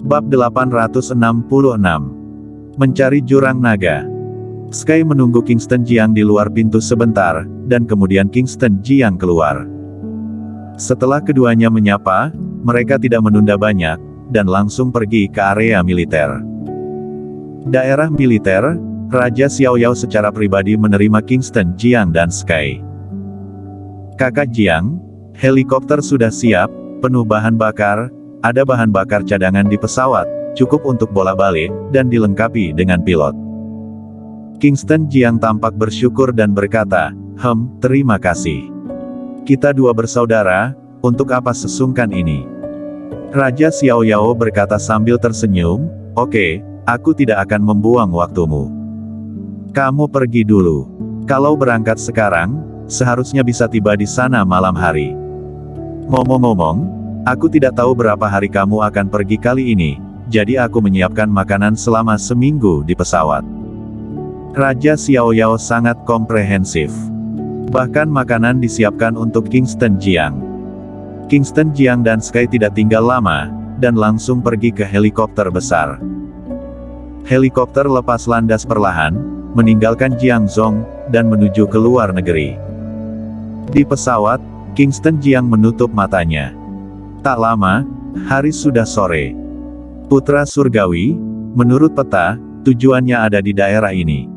Bab 866. Mencari Jurang Naga. Sky menunggu Kingston Jiang di luar pintu sebentar, dan kemudian Kingston Jiang keluar. Setelah keduanya menyapa, mereka tidak menunda banyak, dan langsung pergi ke area militer. Daerah militer, Raja Xiaoyao secara pribadi menerima Kingston Jiang dan Sky. Kakak Jiang, helikopter sudah siap, penuh bahan bakar, ada bahan bakar cadangan di pesawat, cukup untuk bola-balik, dan dilengkapi dengan pilot. Kingston Jiang tampak bersyukur dan berkata, terima kasih. Kita dua bersaudara, untuk apa sesungkan ini? Raja Xiaoyao berkata sambil tersenyum, oke, aku tidak akan membuang waktumu. Kamu pergi dulu. Kalau berangkat sekarang, seharusnya bisa tiba di sana malam hari. Ngomong-ngomong, aku tidak tahu berapa hari kamu akan pergi kali ini, jadi aku menyiapkan makanan selama seminggu di pesawat. Raja Xiaoyao sangat komprehensif. Bahkan makanan disiapkan untuk Kingston Jiang. Kingston Jiang dan Sky tidak tinggal lama, dan langsung pergi ke helikopter besar. Helikopter lepas landas perlahan, meninggalkan Jiangzhou, dan menuju ke luar negeri. Di pesawat, Kingston Jiang menutup matanya. Tak lama, hari sudah sore. Putra Surgawi, menurut peta, tujuannya ada di daerah ini.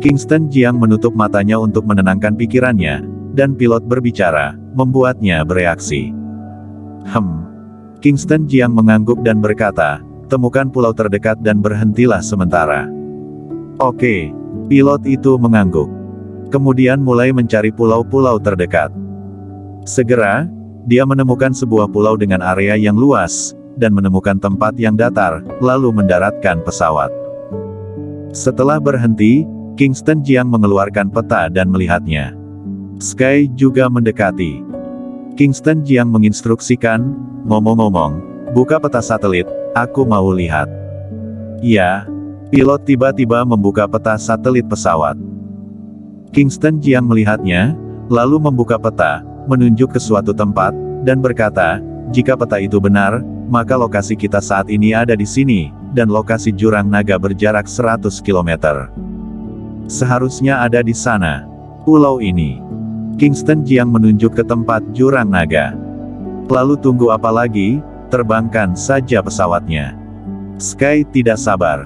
Kingston Jiang menutup matanya untuk menenangkan pikirannya, dan pilot berbicara, membuatnya bereaksi. Kingston Jiang mengangguk dan berkata, temukan pulau terdekat dan berhentilah sementara. Oke, pilot itu mengangguk. Kemudian mulai mencari pulau-pulau terdekat. Segera, dia menemukan sebuah pulau dengan area yang luas, dan menemukan tempat yang datar, lalu mendaratkan pesawat. Setelah berhenti, Kingston Jiang mengeluarkan peta dan melihatnya. Sky juga mendekati. Kingston Jiang menginstruksikan, ngomong-ngomong, buka peta satelit, aku mau lihat. Ya, pilot tiba-tiba membuka peta satelit pesawat. Kingston Jiang melihatnya, lalu membuka peta, menunjuk ke suatu tempat, dan berkata, jika peta itu benar, maka lokasi kita saat ini ada di sini, dan lokasi Jurang Naga berjarak 100 km. Seharusnya ada di sana. Pulau ini. Kingston Jiang menunjuk ke tempat Jurang Naga. Lalu tunggu apa lagi, terbangkan saja pesawatnya. Sky tidak sabar.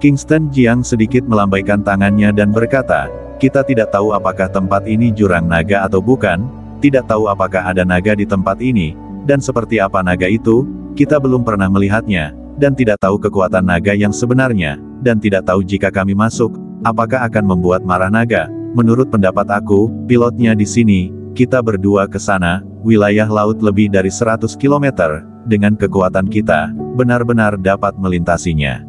Kingston Jiang sedikit melambaikan tangannya dan berkata, kita tidak tahu apakah tempat ini Jurang Naga atau bukan, tidak tahu apakah ada naga di tempat ini, dan seperti apa naga itu, kita belum pernah melihatnya, dan tidak tahu kekuatan naga yang sebenarnya, dan tidak tahu jika kami masuk, apakah akan membuat marah naga. Menurut pendapat aku, pilotnya di sini, kita berdua ke sana, wilayah laut lebih dari 100 km, dengan kekuatan kita, benar-benar dapat melintasinya.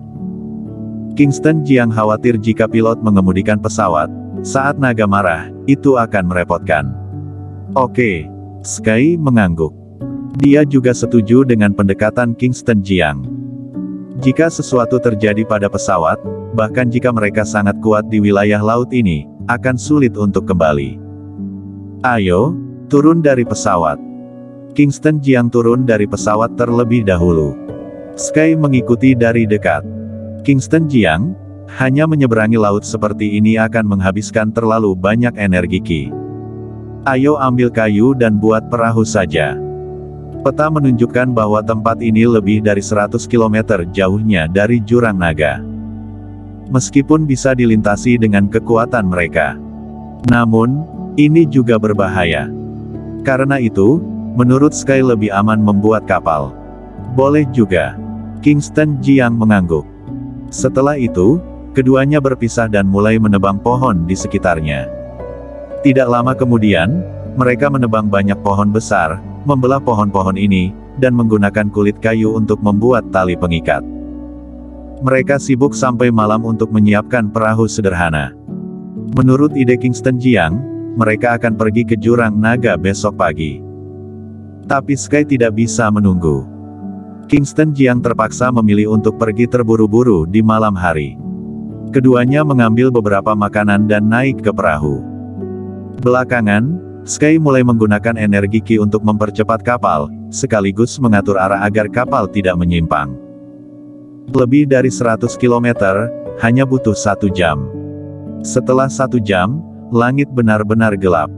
Kingston Jiang khawatir jika pilot mengemudikan pesawat, saat naga marah, itu akan merepotkan. Oke, Sky mengangguk. Dia juga setuju dengan pendekatan Kingston Jiang. Jika sesuatu terjadi pada pesawat, bahkan jika mereka sangat kuat di wilayah laut ini, akan sulit untuk kembali. Ayo, turun dari pesawat. Kingston Jiang turun dari pesawat terlebih dahulu. Sky mengikuti dari dekat. Kingston Jiang, hanya menyeberangi laut seperti ini akan menghabiskan terlalu banyak energi Ki. Ayo ambil kayu dan buat perahu saja. Peta menunjukkan bahwa tempat ini lebih dari 100 km jauhnya dari Jurang Naga. Meskipun bisa dilintasi dengan kekuatan mereka. Namun, ini juga berbahaya. Karena itu, menurut Sky lebih aman membuat kapal. Boleh juga. Kingston Jiang mengangguk. Setelah itu, keduanya berpisah dan mulai menebang pohon di sekitarnya. Tidak lama kemudian, mereka menebang banyak pohon besar, membelah pohon-pohon ini, dan menggunakan kulit kayu untuk membuat tali pengikat. Mereka sibuk sampai malam untuk menyiapkan perahu sederhana. Menurut ide Kingston Jiang, mereka akan pergi ke Jurang Naga besok pagi. Tapi Sky tidak bisa menunggu. Kingston Jiang terpaksa memilih untuk pergi terburu-buru di malam hari. Keduanya mengambil beberapa makanan dan naik ke perahu. Belakangan, Sky mulai menggunakan energi Ki untuk mempercepat kapal, sekaligus mengatur arah agar kapal tidak menyimpang. Lebih dari 100 km, hanya butuh 1 jam. Setelah 1 jam, langit benar-benar gelap.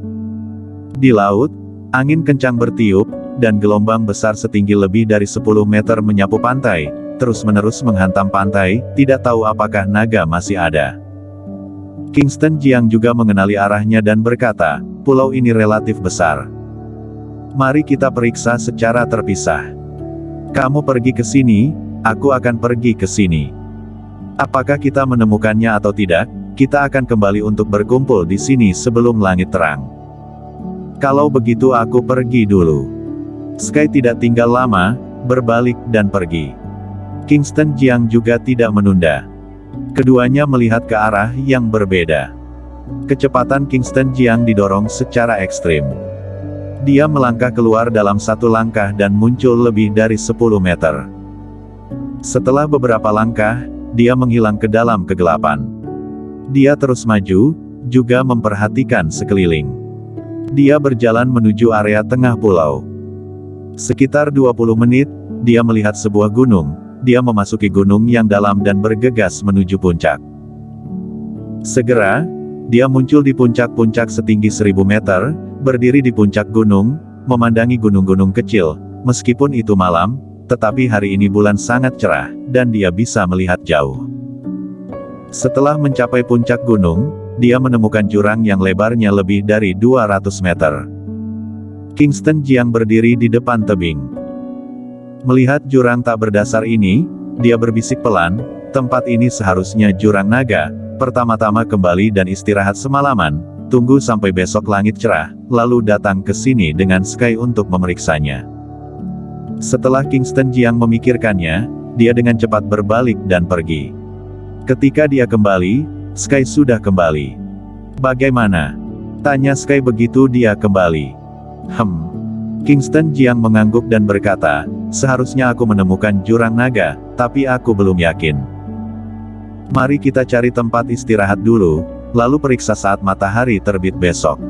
Di laut, angin kencang bertiup, dan gelombang besar setinggi lebih dari 10 meter menyapu pantai, terus-menerus menghantam pantai, tidak tahu apakah naga masih ada. Kingston Jiang juga mengenali arahnya dan berkata, pulau ini relatif besar. Mari kita periksa secara terpisah. Kamu pergi ke sini, aku akan pergi ke sini. Apakah kita menemukannya atau tidak, kita akan kembali untuk berkumpul di sini sebelum langit terang. Kalau begitu aku pergi dulu. Sky tidak tinggal lama, berbalik dan pergi. Kingston Jiang juga tidak menunda. Keduanya melihat ke arah yang berbeda. Kecepatan Kingston Jiang didorong secara ekstrim. Dia melangkah keluar dalam 1 langkah dan muncul lebih dari 10 meter. Setelah beberapa langkah, dia menghilang ke dalam kegelapan. Dia terus maju, juga memperhatikan sekeliling. Dia berjalan menuju area tengah pulau. Sekitar 20 menit, dia melihat sebuah gunung. Dia memasuki gunung yang dalam dan bergegas menuju puncak. Segera, dia muncul di puncak-puncak setinggi 1000 meter, berdiri di puncak gunung, memandangi gunung-gunung kecil. Meskipun itu malam, tetapi hari ini bulan sangat cerah, dan dia bisa melihat jauh. Setelah mencapai puncak gunung, dia menemukan jurang yang lebarnya lebih dari 200 meter. Kingston Jiang berdiri di depan tebing. Melihat jurang tak berdasar ini, dia berbisik pelan, tempat ini seharusnya jurang naga, pertama-tama kembali dan istirahat semalaman, tunggu sampai besok langit cerah, lalu datang ke sini dengan Sky untuk memeriksanya. Setelah Kingston Jiang memikirkannya, dia dengan cepat berbalik dan pergi. Ketika dia kembali, Sky sudah kembali. Bagaimana? Tanya Sky begitu dia kembali. Kingston Jiang mengangguk dan berkata, seharusnya aku menemukan jurang naga, tapi aku belum yakin. Mari kita cari tempat istirahat dulu, lalu periksa saat matahari terbit besok.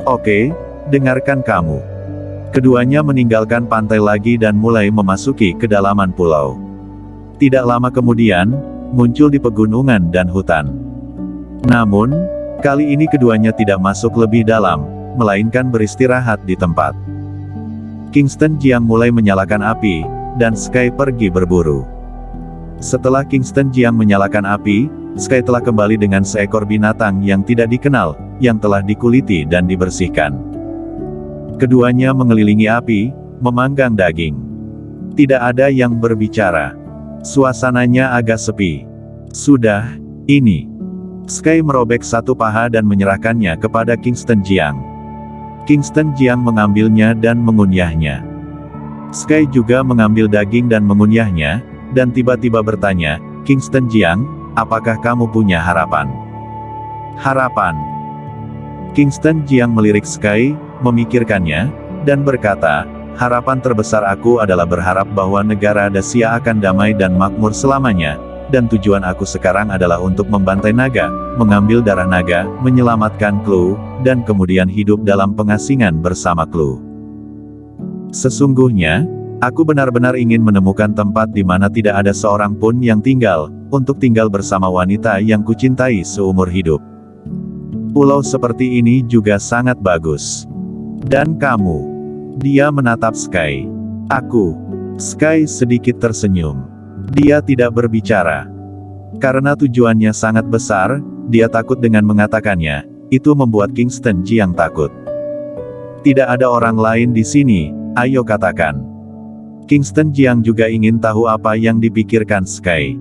Oke, dengarkan kamu. Keduanya meninggalkan pantai lagi dan mulai memasuki kedalaman pulau. Tidak lama kemudian, muncul di pegunungan dan hutan. Namun, kali ini keduanya tidak masuk lebih dalam, melainkan beristirahat di tempat. Kingston Jiang mulai menyalakan api, dan Sky pergi berburu. Setelah Kingston Jiang menyalakan api, Sky telah kembali dengan seekor binatang yang tidak dikenal, yang telah dikuliti dan dibersihkan. Keduanya mengelilingi api, memanggang daging. Tidak ada yang berbicara. Suasananya agak sepi. Sudah, ini. Sky merobek satu paha dan menyerahkannya kepada Kingston Jiang. Kingston Jiang mengambilnya dan mengunyahnya. Sky juga mengambil daging dan mengunyahnya, dan tiba-tiba bertanya, Kingston Jiang, apakah kamu punya harapan? Harapan? Kingston Jiang melirik Sky, memikirkannya, dan berkata, harapan terbesar aku adalah berharap bahwa negara Dacia akan damai dan makmur selamanya, dan tujuan aku sekarang adalah untuk membantai naga, mengambil darah naga, menyelamatkan Clue, dan kemudian hidup dalam pengasingan bersama Clue. Sesungguhnya, aku benar-benar ingin menemukan tempat di mana tidak ada seorang pun yang tinggal, untuk tinggal bersama wanita yang kucintai seumur hidup. Pulau seperti ini juga sangat bagus. Dan kamu? Dia menatap Sky. Aku. Sky sedikit tersenyum. Dia tidak berbicara. Karena tujuannya sangat besar, dia takut dengan mengatakannya, itu membuat Kingston Jiang takut. Tidak ada orang lain di sini, ayo katakan. Kingston Jiang juga ingin tahu apa yang dipikirkan Sky.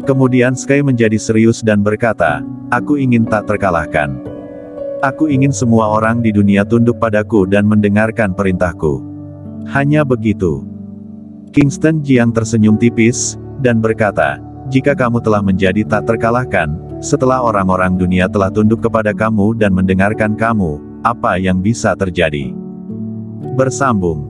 Kemudian Sky menjadi serius dan berkata, aku ingin tak terkalahkan. Aku ingin semua orang di dunia tunduk padaku dan mendengarkan perintahku. Hanya begitu. Kingston Jiang tersenyum tipis, dan berkata, jika kamu telah menjadi tak terkalahkan, setelah orang-orang dunia telah tunduk kepada kamu dan mendengarkan kamu, apa yang bisa terjadi? Bersambung.